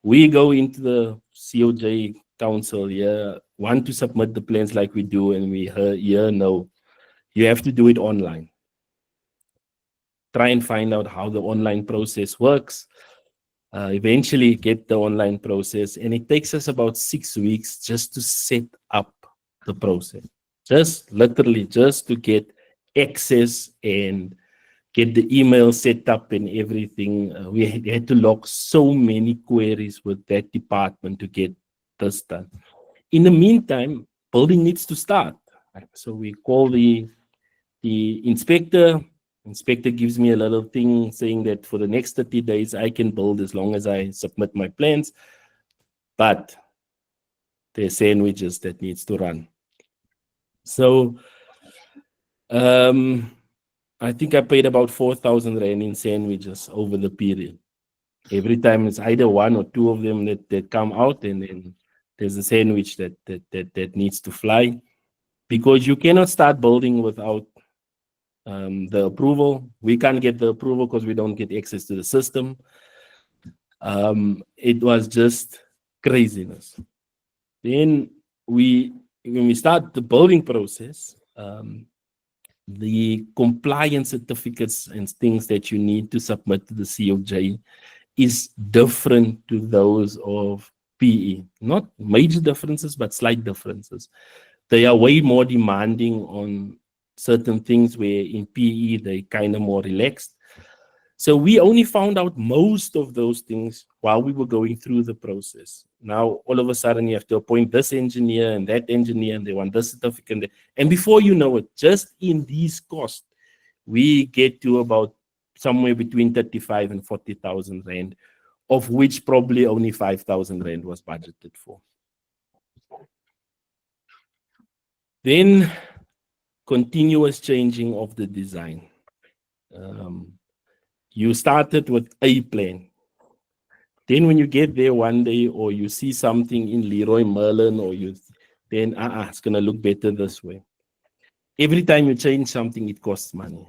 We go into the COJ council here, want to submit the plans like we do, and we hear no, you have to do it online. Try and find out how the online process works. Eventually get the online process, and it takes us about 6 weeks just to set up the process. Just literally just to get access and get the email set up and everything. We had to log so many queries with that department to get this done. In the meantime, building needs to start. So we call the inspector. Inspector gives me a little thing saying that for the next 30 days, I can build as long as I submit my plans. But there's sandwiches that needs to run. So I think I paid about 4,000 Rand in sandwiches over the period. Every time it's either one or two of them that come out, and then there's a sandwich that needs to fly, because you cannot start building without the approval. We can't get the approval because we don't get access to the system. It was just craziness. Then when we start the building process, the compliance certificates and things that you need to submit to the COJ is different to those of PE. Not major differences, but slight differences. They are way more demanding on certain things, where in PE they kind of more relaxed. So we only found out most of those things while we were going through the process. Now, all of a sudden, you have to appoint this engineer and that engineer, and they want this certificate. And before you know it, just in these costs, we get to about somewhere between 35 and 40,000 Rand, of which probably only 5,000 Rand was budgeted for. Then, continuous changing of the design. You started with a plan. Then when you get there one day, or you see something in Leroy Merlin, or then it's going to look better this way. Every time you change something, it costs money.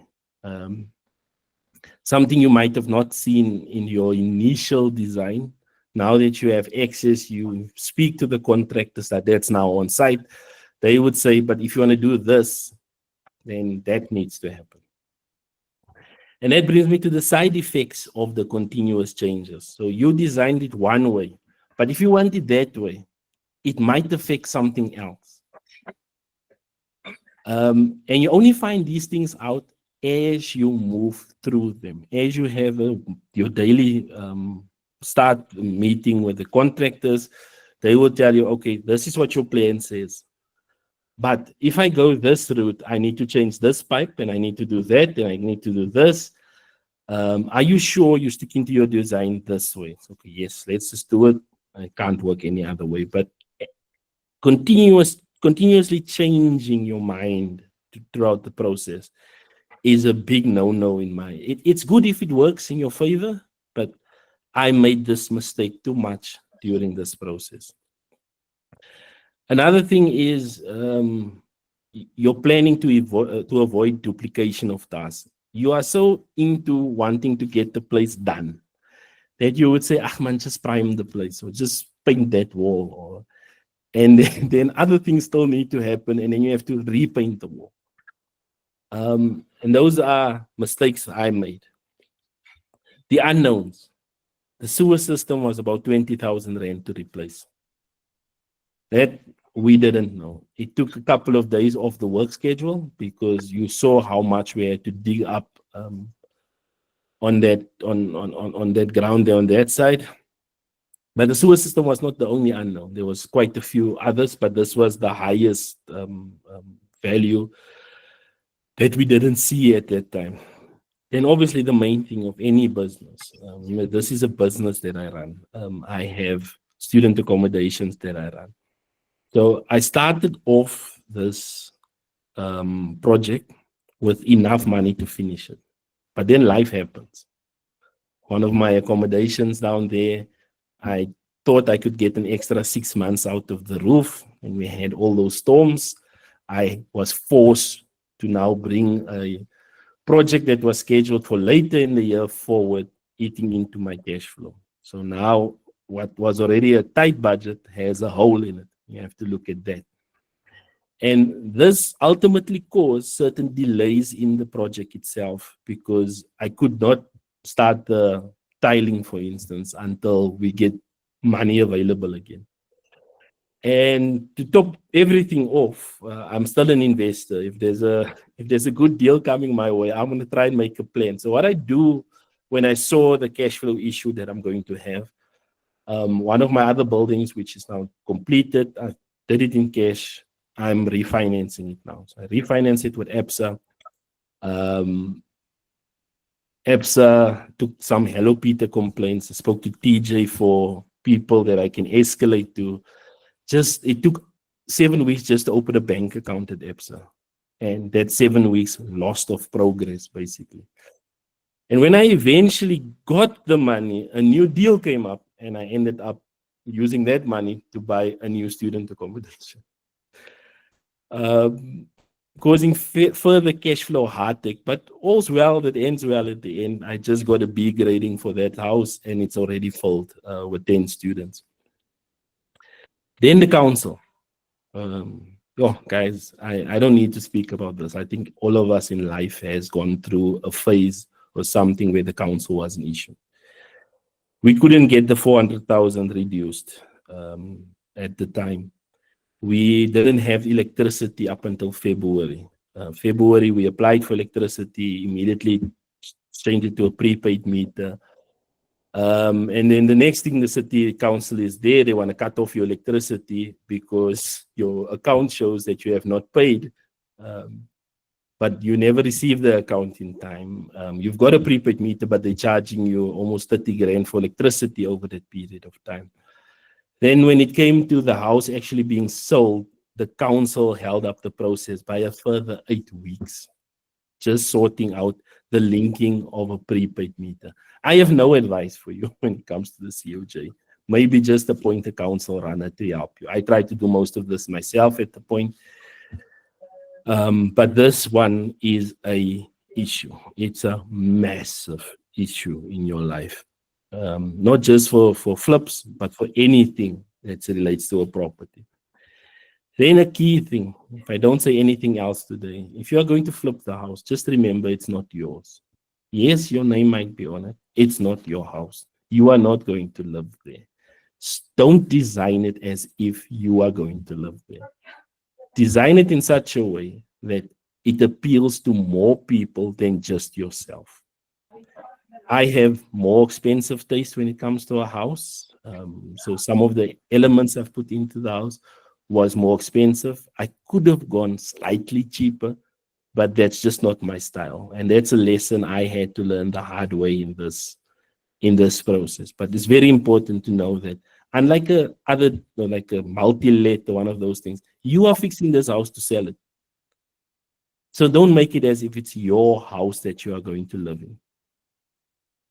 Something you might have not seen in your initial design. Now that you have access, you speak to the contractors that's now on site. They would say, but if you want to do this, then that needs to happen. And that brings me to the side effects of the continuous changes. So you designed it one way, but if you want it that way, it might affect something else. And you only find these things out as you move through them, as you have your daily start meeting with the contractors. They will tell you, okay, this is what your plan says. But if I go this route, I need to change this pipe, and I need to do that, and I need to do this. Are you sure you're sticking to your design this way? Okay, yes, let's just do it. I can't work any other way. But continuously changing your mind throughout the process is a big no-no in my. It's good if it works in your favor, but I made this mistake too much during this process. Another thing is you're planning to avoid duplication of tasks. You are so into wanting to get the place done that you would say, man, just prime the place, or just paint that wall. And then other things still need to happen, and then you have to repaint the wall. And those are mistakes I made. The unknowns. The sewer system was about 20,000 Rand to replace. That we didn't know. It took a couple of days off the work schedule, because you saw how much we had to dig up on that ground there on that side. But the sewer system was not the only unknown. There was quite a few others, but this was the highest value that we didn't see at that time. And obviously the main thing of any business, this is a business that I run. I have student accommodations that I run. So I started off this project with enough money to finish it. But then life happens. One of my accommodations down there, I thought I could get an extra 6 months out of the roof, and we had all those storms. I was forced to now bring a project that was scheduled for later in the year forward, eating into my cash flow. So now what was already a tight budget has a hole in it. You have to look at that. And this ultimately caused certain delays in the project itself, because I could not start the tiling, for instance, until we get money available again. And to top everything off, I'm still an investor. If there's a good deal coming my way, I'm going to try and make a plan. So what I do when I saw the cash flow issue that I'm going to have, one of my other buildings, which is now completed, I did it in cash. I'm refinancing it now. So I refinance it with EBSA. EBSA took some Hello Peter complaints. I spoke to TJ for people that I can escalate to. It took 7 weeks just to open a bank account at EBSA. And that 7 weeks lost of progress, basically. And when I eventually got the money, a new deal came up, and I ended up using that money to buy a new student accommodation. Causing further cash flow heartache, but all's well that ends well at the end. I just got a B grading for that house, and it's already filled with 10 students. Then the council. Guys, I don't need to speak about this. I think all of us in life has gone through a phase or something where the council was an issue. We couldn't get the 400,000 reduced at the time. We didn't have electricity up until February. February, we applied for electricity, immediately changed it to a prepaid meter. And then the next thing, the city council is there. They want to cut off your electricity because your account shows that you have not paid, but you never received the account in time. You've got a prepaid meter, but they're charging you almost 30 grand for electricity over that period of time. Then when it came to the house actually being sold, the council held up the process by a further 8 weeks, just sorting out the linking of a prepaid meter. I have no advice for you when it comes to the COJ. Maybe just appoint a council runner to help you. I try to do most of this myself at the point. But this one is an issue. It's a massive issue in your life. Not just for flips, but for anything that relates to a property. Then a key thing, if I don't say anything else today, if you are going to flip the house, just remember it's not yours. Yes, your name might be on it. It's not your house. You are not going to live there. Don't design it as if you are going to live there. Design it in such a way that it appeals to more people than just yourself. I have more expensive taste when it comes to a house. So some of the elements I've put into the house was more expensive. I could have gone slightly cheaper, but that's just not my style. And that's a lesson I had to learn the hard way in this process. But it's very important to know that unlike like a multi-let or one of those things, you are fixing this house to sell it. So don't make it as if it's your house that you are going to live in.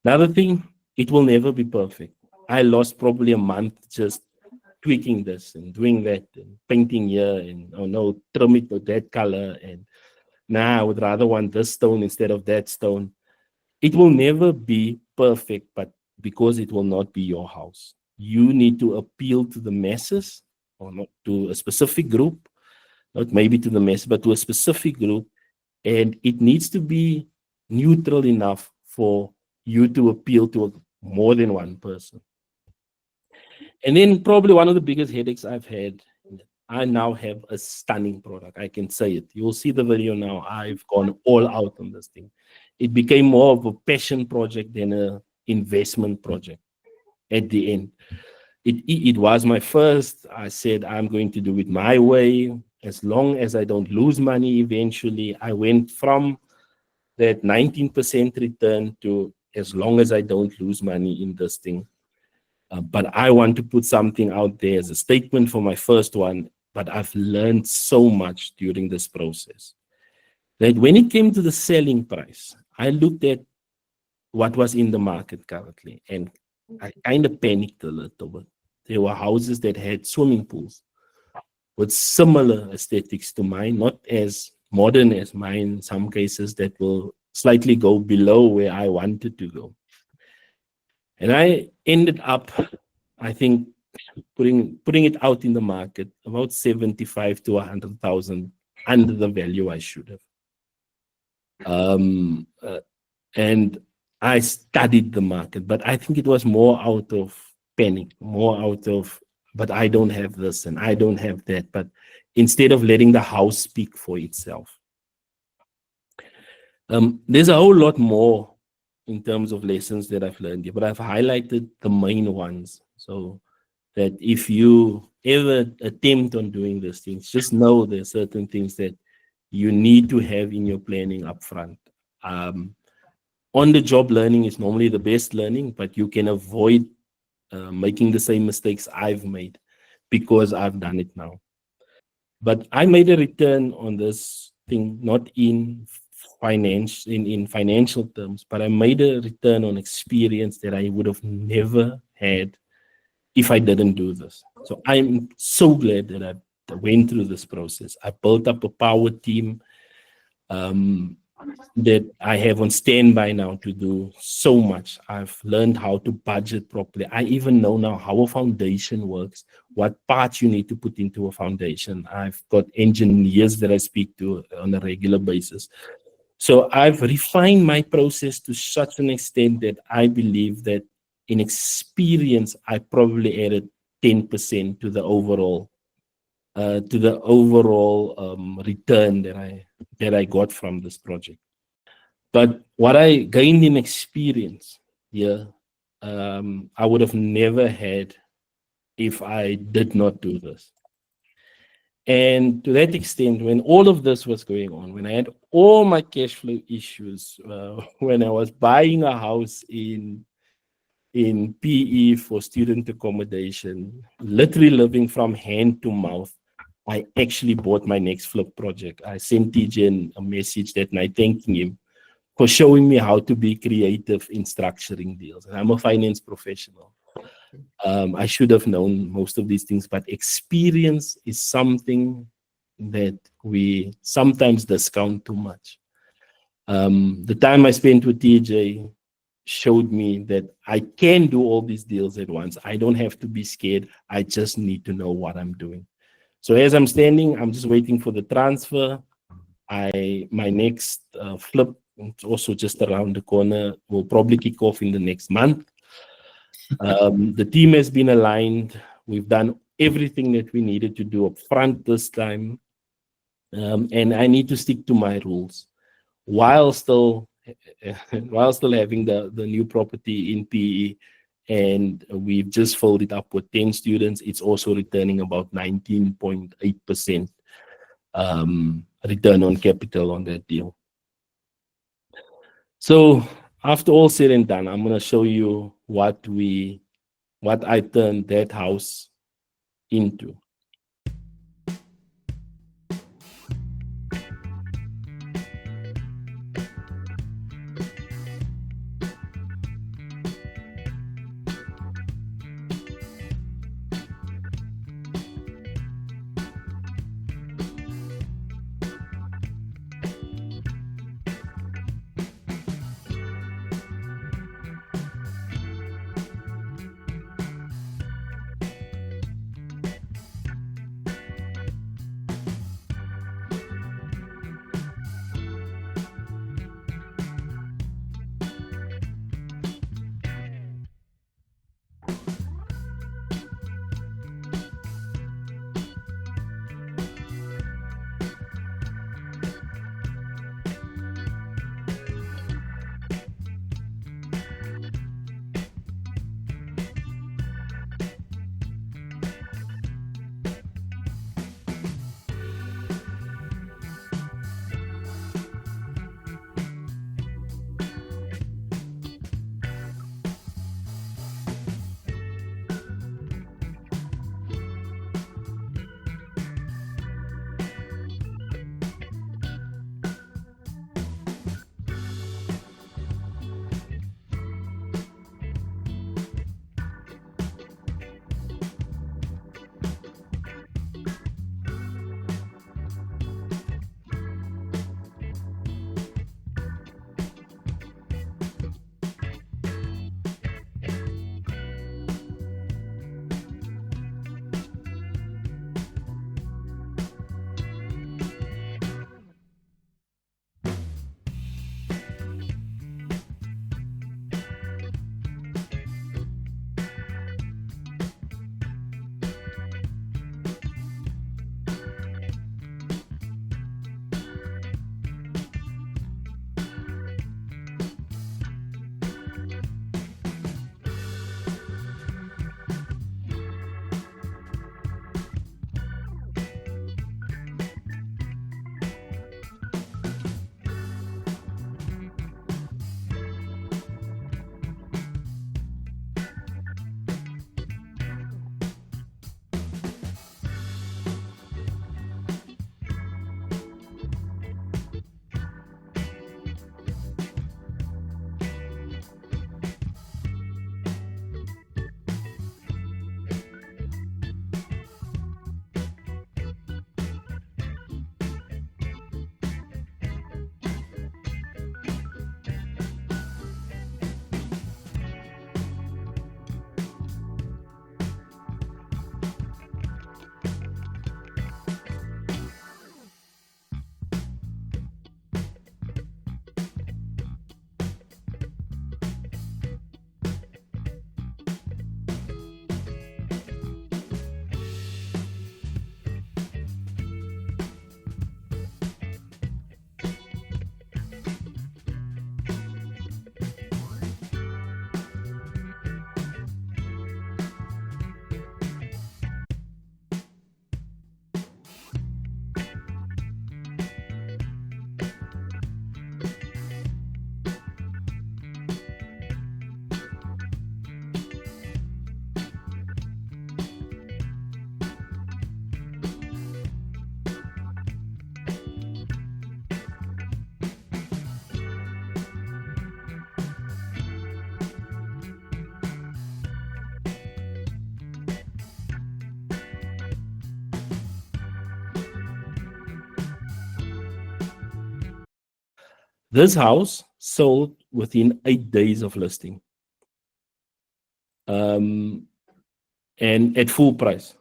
Another thing, it will never be perfect. I lost probably a month just tweaking this and doing that and painting here and, oh no, trim it to that color. And now I would rather want this stone instead of that stone. It will never be perfect, but because it will not be your house. You need to appeal to the masses, or not to a specific group, not maybe to the masses, but to a specific group. And it needs to be neutral enough for you to appeal to more than one person. And then probably one of the biggest headaches I've had, I now have a stunning product. I can say it. You'll see the video now. I've gone all out on this thing. It became more of a passion project than an investment project at the end. it was my first. I said, I'm going to do it my way. As long as I don't lose money eventually, I went from that 19% return to as long as I don't lose money in this thing. But I want to put something out there as a statement for my first one. But I've learned so much during this process that when it came to the selling price, I looked at what was in the market currently, and I kind of panicked a little bit. There were houses that had swimming pools with similar aesthetics to mine, not as modern as mine, in some cases that will slightly go below where I wanted to go. And I ended up, I think, putting it out in the market about 75 to 100,000 under the value I should have. And I studied the market, but I think it was more out of panic, more out of, but I don't have this and I don't have that. But instead of letting the house speak for itself. There's a whole lot more in terms of lessons that I've learned here, but I've highlighted the main ones. So that if you ever attempt on doing these things, just know there's certain things that you need to have in your planning upfront. On-the-job learning is normally the best learning, but you can avoid making the same mistakes I've made because I've done it now. But I made a return on this thing, not in financial terms, but I made a return on experience that I would have never had if I didn't do this. So I'm so glad that I went through this process. I built up a power team that I have on standby now to do so much. I've learned how to budget properly. I even know now how a foundation works, what parts you need to put into a foundation. I've got engineers that I speak to on a regular basis. So I've refined my process to such an extent that I believe that in experience, I probably added 10% to the overall return that I got from this project. But what I gained in experience here, I would have never had if I did not do this. And to that extent, when all of this was going on, when I had all my cash flow issues, when I was buying a house in PE for student accommodation, literally living from hand to mouth, I actually bought my next flip project. I sent TJ a message that night thanking him for showing me how to be creative in structuring deals. And I'm a finance professional. I should have known most of these things, but experience is something that we sometimes discount too much. The time I spent with TJ showed me that I can do all these deals at once. I don't have to be scared. I just need to know what I'm doing. So as I'm standing, I'm just waiting for the transfer. My next flip, it's also just around the corner, will probably kick off in the next month. The team has been aligned. We've done everything that we needed to do up front this time. And I need to stick to my rules while still having the new property in PE. And we've just filled it up with 10 students. It's also returning about 19.8% return on capital on that deal. So after all said and done, I'm going to show you what I turned that house into. This house sold within 8 days of listing. And at full price.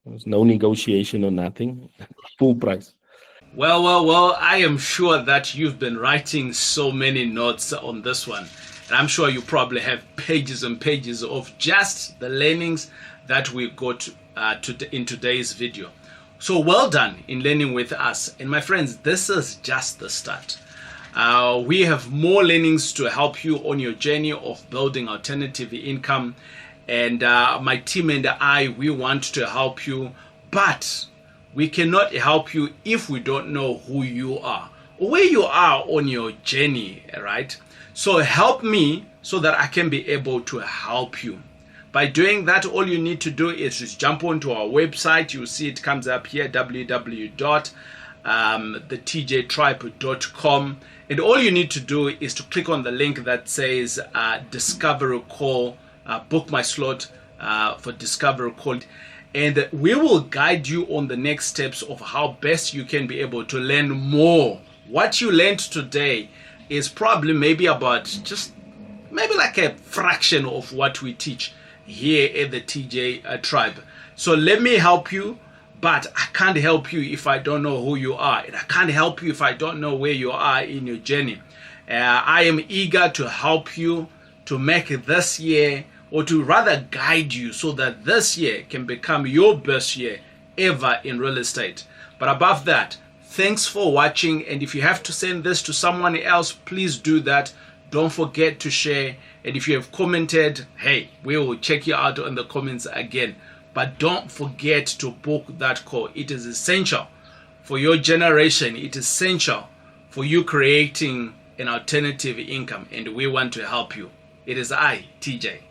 There's no negotiation or nothing. Full price. Well, I am sure that you've been writing so many notes on this one. And I'm sure you probably have pages and pages of just the learnings that we got in today's video. So well done in learning with us. And my friends, this is just the start. We have more learnings to help you on your journey of building alternative income. And my team and I, we want to help you, but we cannot help you if we don't know who you are, or where you are on your journey, right? So help me so that I can be able to help you. By doing that, all you need to do is just jump onto our website. You'll see it comes up here, www.thetjtribe.com. And all you need to do is to click on the link that says Discovery Call, book my slot for Discovery Call. And we will guide you on the next steps of how best you can be able to learn more. What you learned today is probably maybe about maybe like a fraction of what we teach here at the TJ Tribe. So let me help you, but I can't help you if I don't know who you are. And I can't help you if I don't know where you are in your journey. I am eager to help you to make this year, or to rather guide you so that this year can become your best year ever in real estate. But above that, thanks for watching. And if you have to send this to someone else, please do that. Don't forget to share. And if you have commented, hey, we will check you out in the comments again. But don't forget to book that call. It is essential for your generation. It is essential for you creating an alternative income. And we want to help you. It is I, TJ.